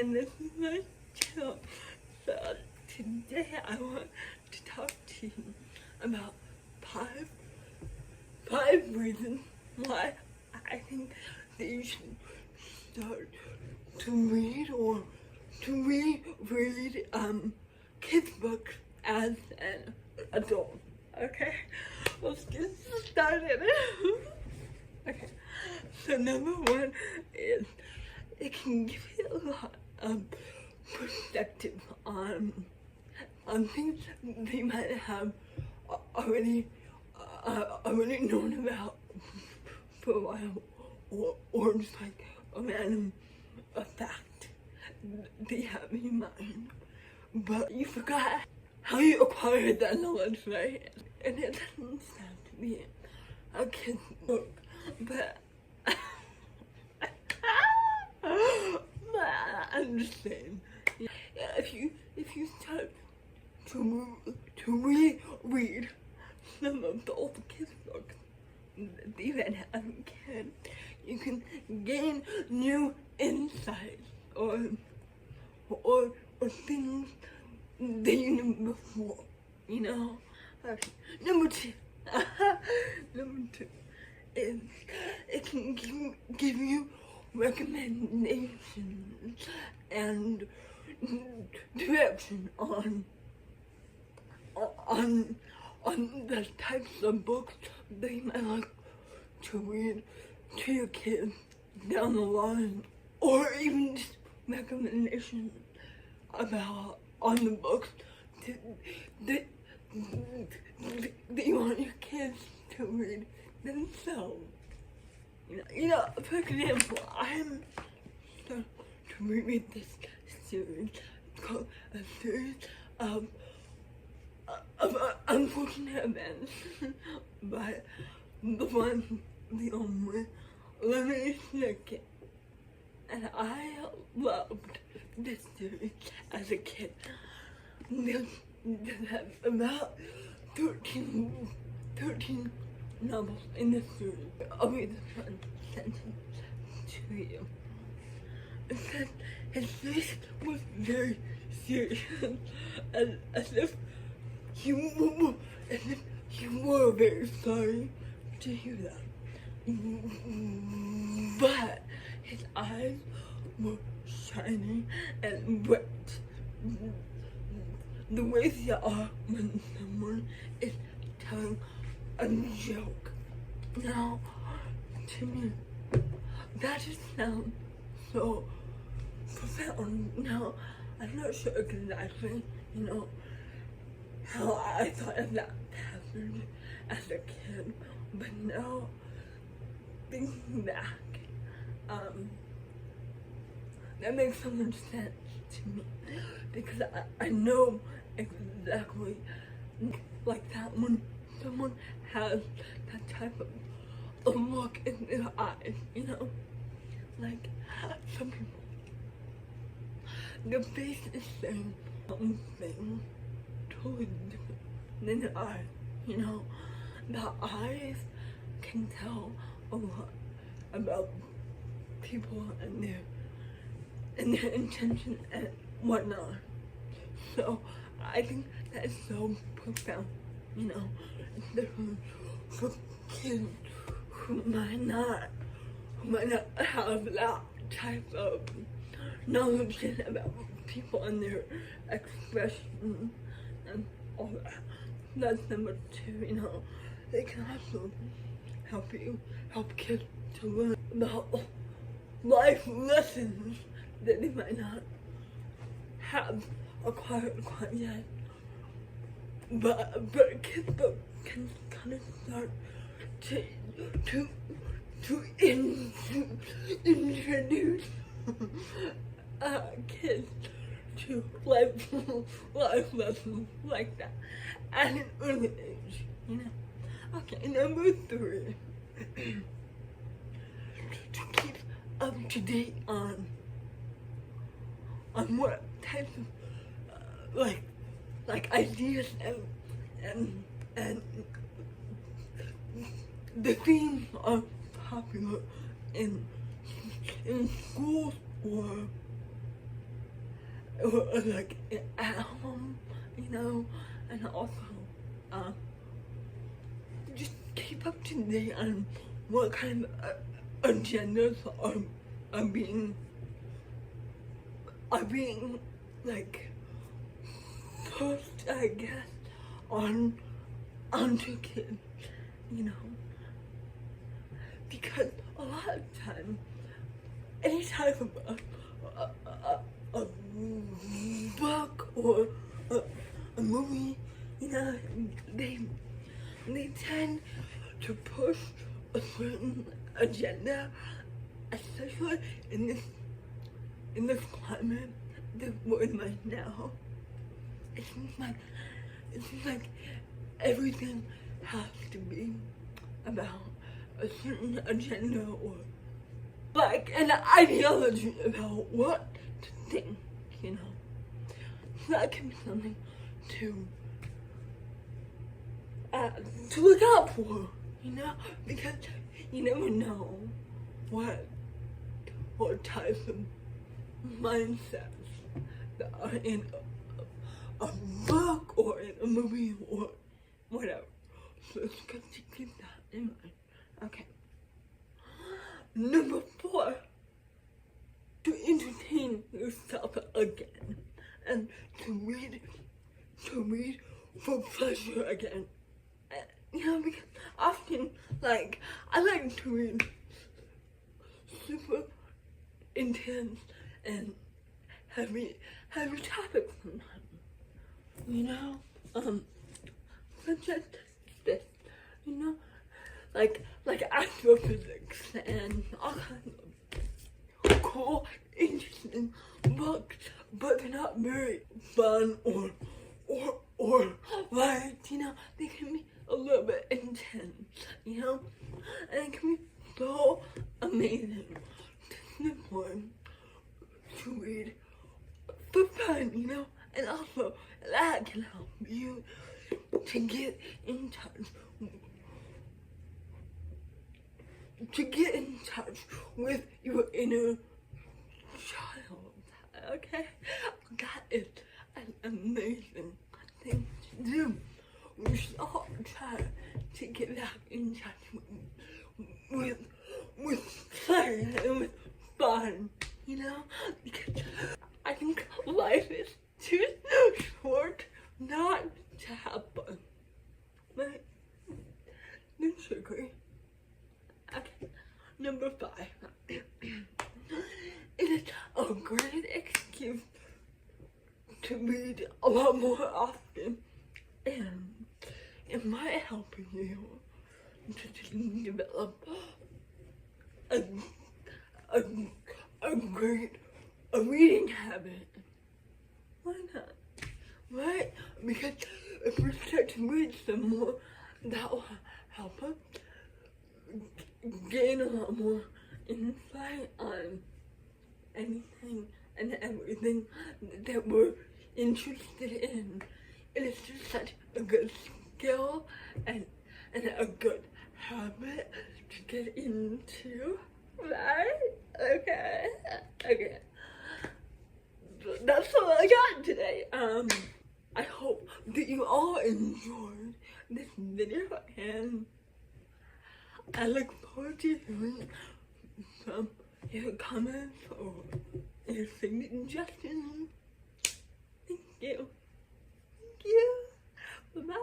and this is my channel. So today I want to talk to you about five reasons why I think that you should start to read or to reread kids books as an adult. Okay, let's get started. Okay, so number one is it can give you a lot of perspective on things that you might have already known about for a while, or just like a random fact that you have in your mind, but you forgot how you acquired that knowledge, right? And it doesn't have to be a kid's book, but I'm just saying, if you start to reread some of the old kids books that you had as a kid, you can gain new insights or things that you knew before, you know? Okay. Number two is it can give you recommendations and direction on the types of books that you might like to read to your kids down the line, or even just recommendations about on the books that you want your kids to read themselves. You know, for example, I'm starting to reread this series called A Series of Unfortunate Events by the one, the only, Lemony Snicket. And I loved this series as a kid. There's about 13 novels in this series. I'll read this one sentence to you. It said his face was very serious, as if he were very sorry to hear that. But his eyes were shining and bright, the way they are when someone is telling a joke. Now, to me, that just sounds so profound. Now, I'm not sure exactly, you know, how I thought of that passage as a kid, but now, thinking back, that makes so much sense to me, because I know exactly like that when someone has that type of look in their eyes, you know, like some people, their face is saying something totally different than their eyes, you know. The eyes can tell a lot about people and their intention and whatnot. So I think that is so profound, you know, especially for kids who might not have that type of knowledge about people and their expression and all that. That's number two, you know. They can also help kids to learn about life lessons that they might not have acquired quite yet. But kids book can kind of start to introduce kids to life lessons like that at an early age, you know. Okay, number three, to keep up to date on what types of like ideas and the themes are popular in schools or or like at home, you know, and also just keep up to date on what kind of agendas are being like pushed, I guess, onto kids, you know, because a lot of times, any type of a book or a movie, you know, they tend to push a certain agenda, especially in this climate that we're in right now. It seems like everything has to be about a certain agenda or like an ideology about what to think, you know. So that can be something to look out for, you know, because you never know what types of mindsets that are in a book or in a movie or whatever. So it's good to keep that in mind. Okay. Number 4, to entertain yourself again and to read for pleasure again. You know, because often, like, I like to read super intense and heavy topics sometimes, you know, such as this, you know, like astrophysics and all kinds of cool, interesting books, but they're not very fun or like, you know, they can be a little bit intense, you know, and it can be so amazing to sit down to read for fun, you know, and also that can help you to get in touch with your inner child, okay? That is an amazing thing to do. We should all try to get back in touch with play and with fun, you know? Because I think life is too short not to have fun. Right? Don't you agree? Okay. Number 5. It is a great excuse to read a lot more often, and it might help you to develop a great reading habit. Why not? Right? Because if we start to read some more, that will help us gain a lot more insight on anything and everything that we're interested in. It is just such a good skill and a good habit to get into, right? Okay. That's all I got today. I hope that you all enjoyed this video, and I look forward to hearing from your comments or your suggestions. Thank you. Bye-bye.